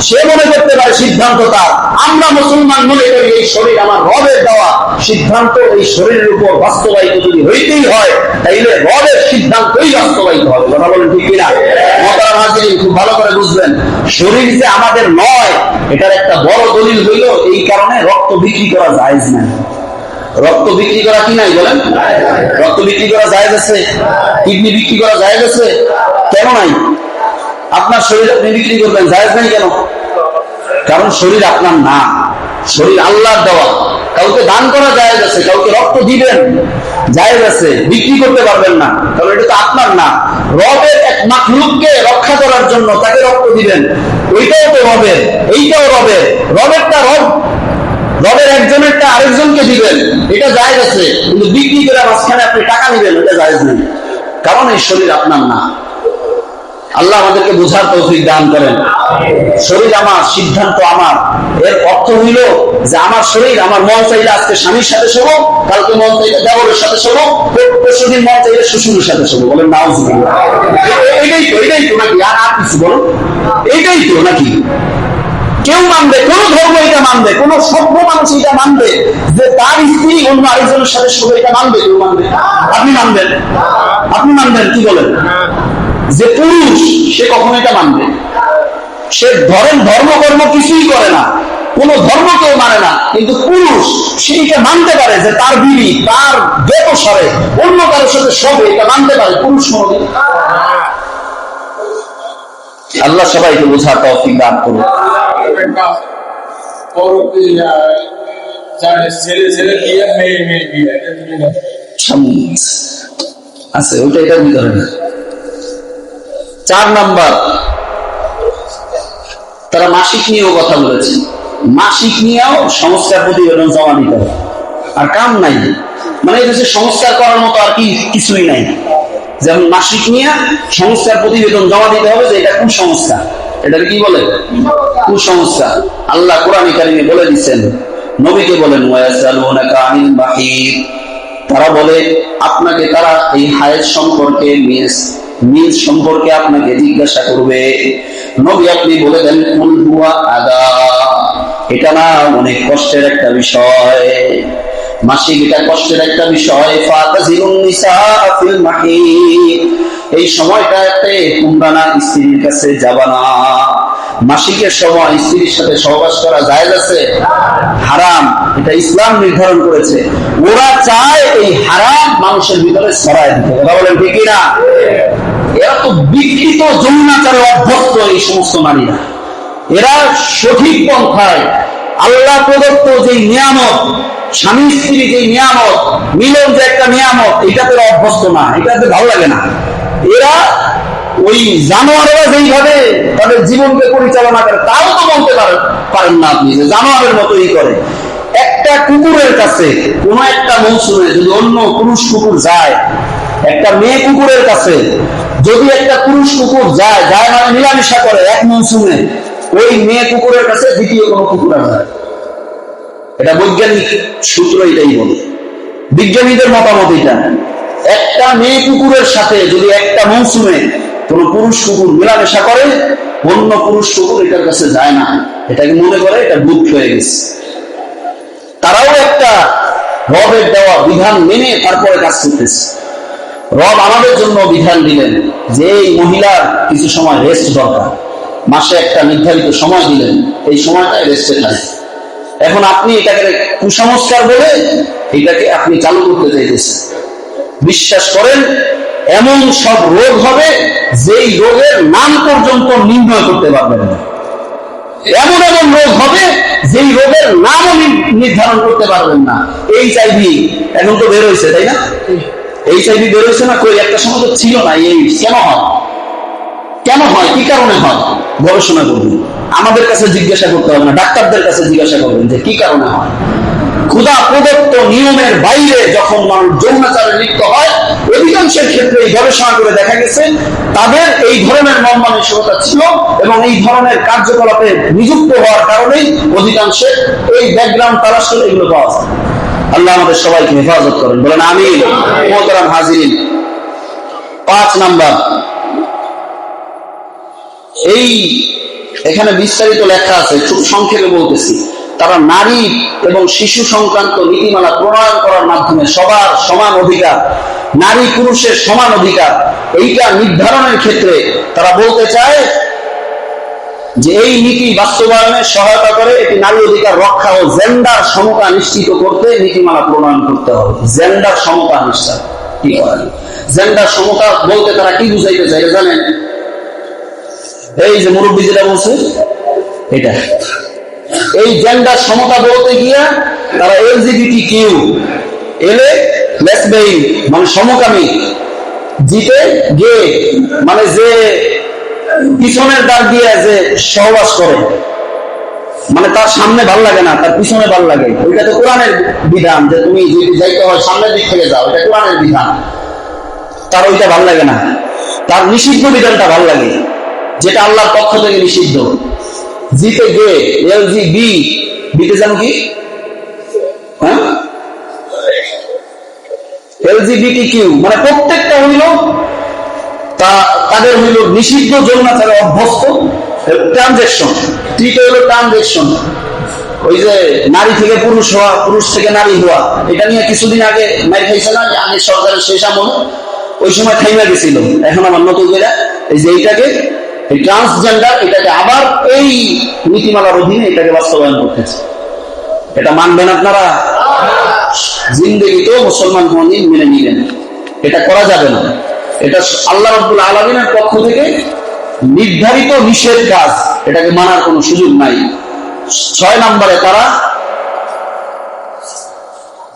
সে মনে করতে পারে সিদ্ধান্ত তার। আমরা মুসলমান মনে করি এই শরীর আমার রবের দেওয়া সিদ্ধান্ত, এই শরীরের উপর বাস্তবায়িত যদি হইতেই হয় তাইলে রবের সিদ্ধান্তই বাস্তবায়িত হবে। কথা বলেন ঠিক কিনা? মোহতারাম হাজিরিন, খুব ভালো করে বুঝবেন, শরীর যে আমাদের নয় এটার একটা বড় দলিল হইল এই কারণে রক্ত বিক্রি করা জায়েজ নাই। রক্ত বিক্রি করা কি নাই বলেন? রক্ত বিক্রি করা জায়েজ আছে? কিডনি বিক্রি করা জায়েজ আছে? কেন নাই? আপনার শরীর আপনি বিক্রি করবেন, জায়েজ নাই কেন? কারণ শরীর আপনার না, শরীর আল্লাহর দেওয়া। কাউকে দান করা জায়েজ আছে, কাউকে রক্ত দিবেন জায়েজ আছে, বিক্রি করতে পারবেন না, কারণ এটা তো আপনার না। রবের এক মাখলুককে রক্ষা করার জন্য তাকে রক্ত দিবেন, ওইটাও তো রবের, এইটাও রবের। রবেরটা রবের একজনেরটা আরেকজনকে দিবেন, এটা জায়েজ আছে। কিন্তু বিক্রি করে মাঝখানে আপনি টাকা নিবেন, এটা জায়েজ নেই, কারণ এই শরীর আপনার না। আল্লাহ আমাদেরকে বোঝার তৌফিক দান করেন। শরীর আমার, সিদ্ধান্ত আমার, এর অর্থ হইল যে আমার শরীর, আমার মন চাইলে আজকে স্বামীর সাথে শোবো, কালকে মন চাইলে দেবরের সাথে শোবো, পরশুদিন মন চাইলে শ্বশুরের সাথে শোবো। বলেন নাউজুবিল্লাহ। এইটাই তো নাকি? আর কিছু বলুন, এইটাই তো নাকি? কেউ মানবে, কোন ধর্ম এটা মানবে, কোন সভ্য মানুষ এটা মানবে যে তার স্ত্রী অন্য আরেকজনের সাথে শোবে, এটা মানবে? কেউ মানবে? আপনি মানবেন? আপনি মানবেন? কি বলেন? যে পুরুষ সে কখনো এটা মানবে? সে ধর্ম কিছুই করে না, কোন ধর্ম কেউ মানে না, কিন্তু পুরুষ সেইটা মানতে পারে যে তার বিবি তার বেপসারে অন্য কারোর সাথে শোবে, এটা মানতে পারে পুরুষ মনে। আল্লাহ সবাইকে বোঝার তৌফিক দান করুন। আছে ওইটা, এটার ভিতরে না। 4 নাম্বার, তারা মাসিক নিয়েও কথা বলেছে। মাসিক নিয়েও সংস্কার প্রতিবেদন জমা দিতে হবে, আর কাম নাই। মানে এই দেশে সংস্কার করার মতো আর কি কিছুই নাই। যেমন মাসিক নিয়ে সংস্কার প্রতিবেদন জমা দিতে হবে যে এটা কুসংস্কার। এটাকে কি বলে? কুসংস্কার। আল্লাহ কোরআনে কারিমে বলে দিচ্ছেন, নবীকে বলেন ওয়ায়াসালুনাকা আনিল মাহিদ, তারা বলে আপনাকে, তারা এই হায়েজ সম্পর্কে, মিজ সম্পর্কে আপনাকে জিজ্ঞাসা করবে। নবী আপনি বলে দেন কুল হুয়া আদা, এটা না অনেক কষ্টের একটা বিষয়, মাসিক এটা কষ্টের একটা বিষয়। ফাতাজিলুন নিসা ফিল মাহিদ, এই সময়টাতে তোমরা না স্ত্রীর কাছে যাবা না। মাসিকের সময় স্ত্রীর সাথে সহবাস করা জায়েজ আছে? হারাম। এটা ইসলাম নির্ধারণ করেছে। ওরা চায় এই হারাম মানুষের ভিতরে ছড়ায় দিতে। কথা বলেন ঠিক না? এরা তো বিকৃত যৌনাচারে অভ্যস্ত, এই সমস্ত নারীরা। এরা সঠিক পন্থায় আল্লাহ প্রদত্ত যে নিয়ামত, স্বামী স্ত্রী যে নিয়ামত, মিলন যে একটা নিয়ামত, এটাতে অভ্যস্ত না, এটাতে ভালো লাগে না। এরা ওই জানোয়ারেরা যেইভাবে তাদের জীবনকে পরিচালনা করে, তাও তো বলতে পারেন না আপনি যে জানোয়ারের মতোই করে। একটা কুকুরের কাছে কোন একটা মৌসুমে যদি অন্য পুরুষ কুকুর যায়, একটা মেয়ে কুকুরের কাছে যদি একটা পুরুষ কুকুর যায় মানে মিলামিশা করে এক মৌসুমে, ওই মেয়ে কুকুরের কাছে দ্বিতীয় কোনো কুকুর যায়। এটা বৈজ্ঞানিক সূত্র এটাই বলে, বিজ্ঞানীদের মতামত এটা। একটা মেয়ে কুকুরের সাথে যদি একটা মৌসুমে কোন পুরুষ কুকুর মেলামেশা করে, অন্য পুরুষ কুকুর এটার কাছে যায় না, এটাকে মনে করে এটা ভূত হয়ে গেছে। তারাও একটা রবের দেওয়া বিধান মেনে তারপরে কাজ করতেছে। রব আমাদের জন্য বিধান দিলেন যে এই মহিলার কিছু সময় রেস্ট দরকার, মাসে একটা নির্ধারিত সময় দিলেন, এই সময়টা রেস্টে থাকে। এখন আপনি এটাকে কুসংস্কার বলে এটাকে আপনি চালু করতে চাইতেছেন। বিশ্বাস করেন, এমন সব রোগ হবে যেই রোগের নাম পর্যন্ত নির্ণয় করতে পারবেন না। এমন এমন রোগ হবে যেই রোগের নামও নির্ধারণ করতে পারবেন না। এইচআইভি এখন তো বের হয়েছে, তাই না? এইচআইভি বের হয়েছে না? কই একটা সময় তো ছিল না। এই কেন হয়? কেন হয়? কি কারণে হয়? গবেষণা করবেন। আমাদের কাছে জিজ্ঞাসা করতে হবে না, ডাক্তারদের কাছে জিজ্ঞাসা করবেন যে কি কারণে হয়। খোদা প্রদত্ত নিয়মের বাইরে যখন মানুষ যৌনাচারে লিপ্ত হয়, অধিকাংশের ক্ষেত্রে এই গবেষণা করে দেখা গেছে তাদের এই ধরনের মন মানসিকতা ছিল এবং এই ধরনের কার্যকলাপে নিযুক্ত হওয়ার কারণেই অধিকাংশে এই ব্যাকগ্রাউন্ড তালাশ করে এগুলো পাওয়া যায়। আল্লাহ আমাদের সবাইকে হেফাজত করেন, বলেন আমিন। মুহতারাম হাজিরিন, 5 নাম্বার, এই এখানে বিস্তারিত লেখা আছে, খুব সংক্ষেপে বলতেছি। তারা নারী এবং শিশু সংক্রান্ত নীতিমালা প্রণয়ন করার মাধ্যমে সবার সমান অধিকার, নারী পুরুষের সমান অধিকার, এইটা নির্ধারণের ক্ষেত্রে তারা বলতে চায় যে এই নীতি বাস্তবায়নে সহায়তা করে, এটি নারী অধিকার রক্ষা ও জেন্ডার সমতা নিশ্চিত করতে নীতিমালা প্রণয়ন করতে হবে। জেন্ডার সমতা নিশ্চিত কি করেন? জেন্ডার সমতা বলতে তারা কি বুঝাইতে চাই জানেন? এই যে মুরব্বী যেটা বলছে এটা, এই জেন্ডার সমতা বলতে গিয়া তারা এলজিবিটি কিউ, এলে লেসবিয়ান মানে সমকামী, জিতে গে মানে যে পিছনের দ্বার দিয়ে যে সহবাস করে, মানে তার সামনে ভাল লাগে না, তার পিছনে ভাল লাগে। ওইটা তো কোরআনের বিধান যে তুমি যদি যাইতে হয় সামনের দিক থেকে যাও, এটা কোরআনের বিধান। তার ওইটা ভাল লাগে না, তার নিষিদ্ধ বিধানটা ভাল লাগে, যেটা আল্লাহর পক্ষ থেকে নিষিদ্ধ। জিতে গে, এলজিবি, বিতে জানো কি? হ্যাঁ, এলজিবিটি কিউ মানে প্রত্যেকটা হইল তাদের হইল নিষিদ্ধ যৌনাচারে অভ্যস্ত ট্রানজেকশন। তৃতীয় হইল ট্রানজেকশন, ওই যে নারী থেকে পুরুষ হওয়া, পুরুষ থেকে নারী হওয়া। এটা নিয়ে কিছুদিন আগে মাইর খাইছে না আগে সরকারের শেষ আমল, ওই সময় থাইমা গেছিল। এখন আমার নতুন করে এই যে এইটাকে, এই ট্রান্সজেন্ডার, এটাকে আবার এই নীতিমালার অধীনে এটাকে বাস্তবায়ন করতেছে। এটা মানবেন আপনারা? জিন্দেগিতেও মুসলমান কোনদিন মেনে নিলেন, এটা করা যাবে না। এটা আল্লাহ রাব্বুল আলামিনের পক্ষ থেকে নির্ধারিত নিষেধ কাজ, এটাকে মানার কোনো সুযোগ নাই। 6 নম্বরে তারা,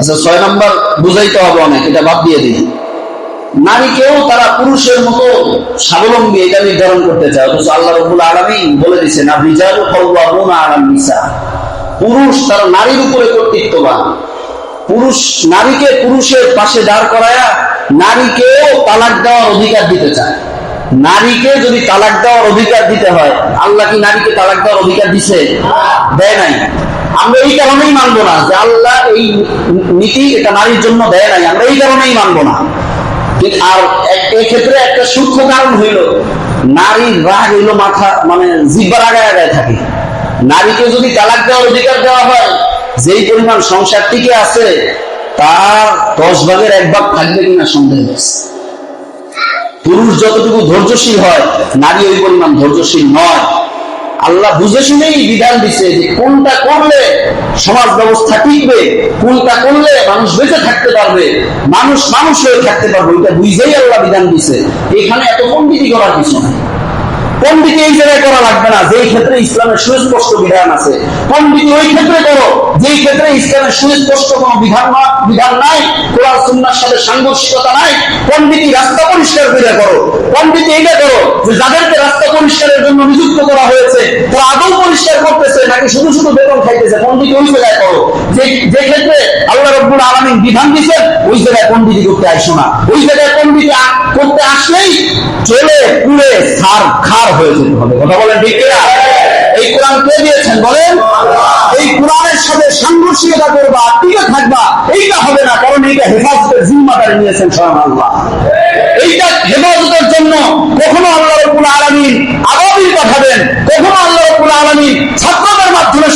আচ্ছা 6 নম্বর বুঝাইতে হবে অনেক, এটা বাদ দিয়ে দিই। নারীকেও তারা পুরুষের মতো স্বাবলম্বী এটা নির্ধারণ করতে চায়, অথচ আল্লাহ রাব্বুল আলামিন বলে দিয়েছেন আর-রিজালু কাওয়ামুনা আলান নিসা, পুরুষ তারা নারীর উপরে কর্তৃত্ববান। পুরুষ নারীকে পুরুষের পাশে দাঁড় করায়া নারীকেও তালাক দেওয়ার অধিকার দিতে চায়। নারীকে যদি তালাক দেওয়ার অধিকার দিতে হয়, আল্লাহ কি নারীকে তালাক দেওয়ার অধিকার দিছে? দেয় নাই। আমরা এই কারণেই মানবো না যে আল্লাহ এই নীতি এটা নারীর জন্য দেয় নাই, আমরা এই কারণেই মানবো না। আর এক্ষেত্রে একটা সূক্ষ্ম কারণ হইল, নারীর রাগ হইল মাথা মানে জিহ্বার আগায় আগায় থাকে। নারীকে যদি তালাক দেওয়ার অধিকার দেওয়া হয়, যেই পরিমাণ সংসার টিকে আছে তার 10 ভাগের 1 ভাগ থাকবে কিনা সন্দেহ আছে। পুরুষ যতটুকু ধৈর্যশীল হয়, নারী ওই পরিমাণ ধৈর্যশীল নয়। আল্লাহ বুঝে শুনেই বিধান দিচ্ছে যে কোনটা করলে সমাজ ব্যবস্থা টিকবে, কোনটা করলে মানুষ বেঁচে থাকতে পারবে, মানুষ মানুষ হয়ে থাকতে পারবে, ওইটা বুঝেই আল্লাহ বিধান দিচ্ছে। এখানে এত পণ্ডিতি করার কিছু নাই। পণ্ডিতি এই জায়গায় করা লাগবে না যেই ক্ষেত্রে ইসলামের সুস্পষ্ট বিধান আছে। পণ্ডিতি ওই ক্ষেত্রে করো যেই ক্ষেত্রে ইসলামের সুস্পষ্ট কোনো বিধান নাই, কোরআন সুন্নাহর সাথে সাংঘর্ষিকতা নাই। পণ্ডিতি রাস্তা পরিষ্কার করে করো। পণ্ডিতি এইটা করো যে যাদেরকে রাস্তা পরিষ্কারের জন্য নিযুক্ত করা হয়েছে তারা আদৌ পরিষ্কার করতেছে নাকি শুধু শুধু বেতন খাইতেছে। পণ্ডিতি ওই জায়গায় করো যে ক্ষেত্রে আল্লাহ রাব্বুল আলামিন বিধান দিয়েছেন, ওই জায়গায় পণ্ডিতি করতে আইসো না। ওই জায়গায় পণ্ডিতি করতে আসলেই চলে পুড়ে খার হয়ে যেতে হবে। কথা বলেন ঠিক কিনা? এই কোরআন কে দিয়েছেন বলেন? এই কোরআনের সাথে সাংঘর্ষিকতা করবা, টিকে থাকবা, এইটা হবে না। কারণ এইটা হেফাজতের জিম্মাদারি নিয়েছেন স্বয়ং আল্লাহ। এইটা হেফাজতের জন্য কখনো আল্লাহ রাব্বুল আলামিন আবাবিল পাঠাবেন, কখনো আল্লাহ রাব্বুল আলামিন ছাত্রদের মাধ্যমে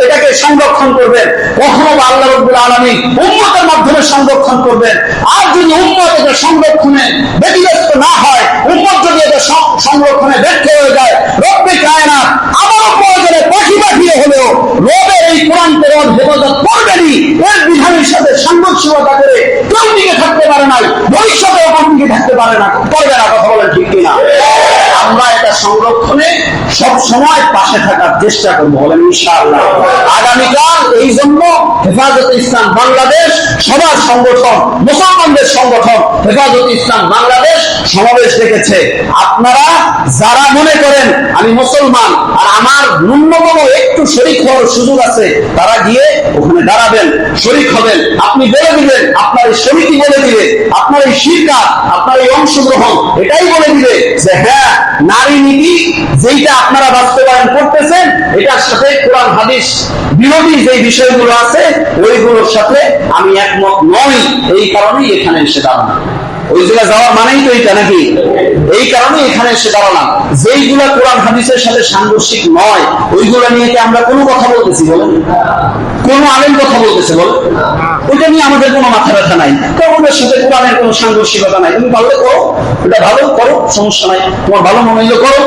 এটাকে সংরক্ষণ করবেন, কখনো আল্লাহ রাব্বুল আলামিন উম্মতের মাধ্যমে সংরক্ষণ করবেন। আর যদি উম্মত এটা সংরক্ষণে ব্যতিব্যস্ত না হয়, উম্মত যদি এটা সংরক্ষণে ব্যর্থ হয়ে যায়, রব্বে কায়নাত আবারও প্রয়োজনে পাখি পাখিয়ে হলেও রবের এই কোরআনকে রব হেফাজত করবেনই। এর বিধানের সাথে সাংঘর্ষিকতা করে কেউ টিকে থাকতে পারে নাই, ভবিষ্যতেও টিকে থাকতে পারে না, পারবে না। কথা বলেন ঠিক কিনা? আমরা এটা সংরক্ষণে সব সময় পাশে থাকার চেষ্টা করবো, বলেন ইনশাআল্লাহ। আগামীকাল এই জন্য হেফাজতে ইসলাম বাংলাদেশ সবার সংগঠন, মুসলমানদের সংগঠন হেফাজতে ইসলাম বাংলাদেশ সমাবেশ ডেকেছে। আপনারা যারা মনে করেন আমি মুসলমান আর আমার ন্যূনতম একটু শরীক হওয়ার সুযোগ আছে, তারা গিয়ে ওখানে দাঁড়াবেন, শরীক হবেন। আপনি বলে দিবেন, আপনার এই সমিতি বলে দিবে, আপনার এই শিরকা, আপনার এই অংশগ্রহণ এটাই বলে দিবে যে হ্যাঁ, নারী নীতি যেইটা আপনারা বাস্তবায়ন করতেছেন এটার সাথে কোরআন হাদিস বিরোধী যে বিষয়গুলো আছে ওইগুলোর সাথে আমি একমত নই। এই কারণেই এখানে এসে দাঁড়ানো। ওই জায়গায় যাওয়ার মানেই তো এইটা নাকি? এই কারণে এখানে এসে দাঁড়ালাম। যেইগুলা কোরআন হাদিসের সাথে সাংঘর্ষিক নয় ওইগুলা নিয়ে কি আমরা কোনো কথা বলতেছি বলেন? কোন আলেম কথা বলতেছে বলেন? ওইটা নিয়ে আমাদের কোনো মাথা ব্যথা নাই, কারণ ওদের সাথে কোরআনের কোনো সাংঘর্ষিকতা নাই। তুমি পারলে করো, এটা ভালো করো, সমস্যা নাই, তোমার ভালো মনে হইলে করো,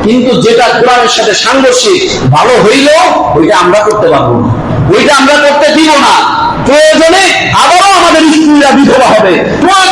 কিন্তু যেটা কোরআনের সাথে সাংঘর্ষিক ভালো হইলেও ওইটা আমরা করতে পারবো না, ওইটা আমরা করতে দিব না। প্রয়োজনে আবারও আমাদের স্ত্রীরা বিধবা হবে, প্রয়োজনে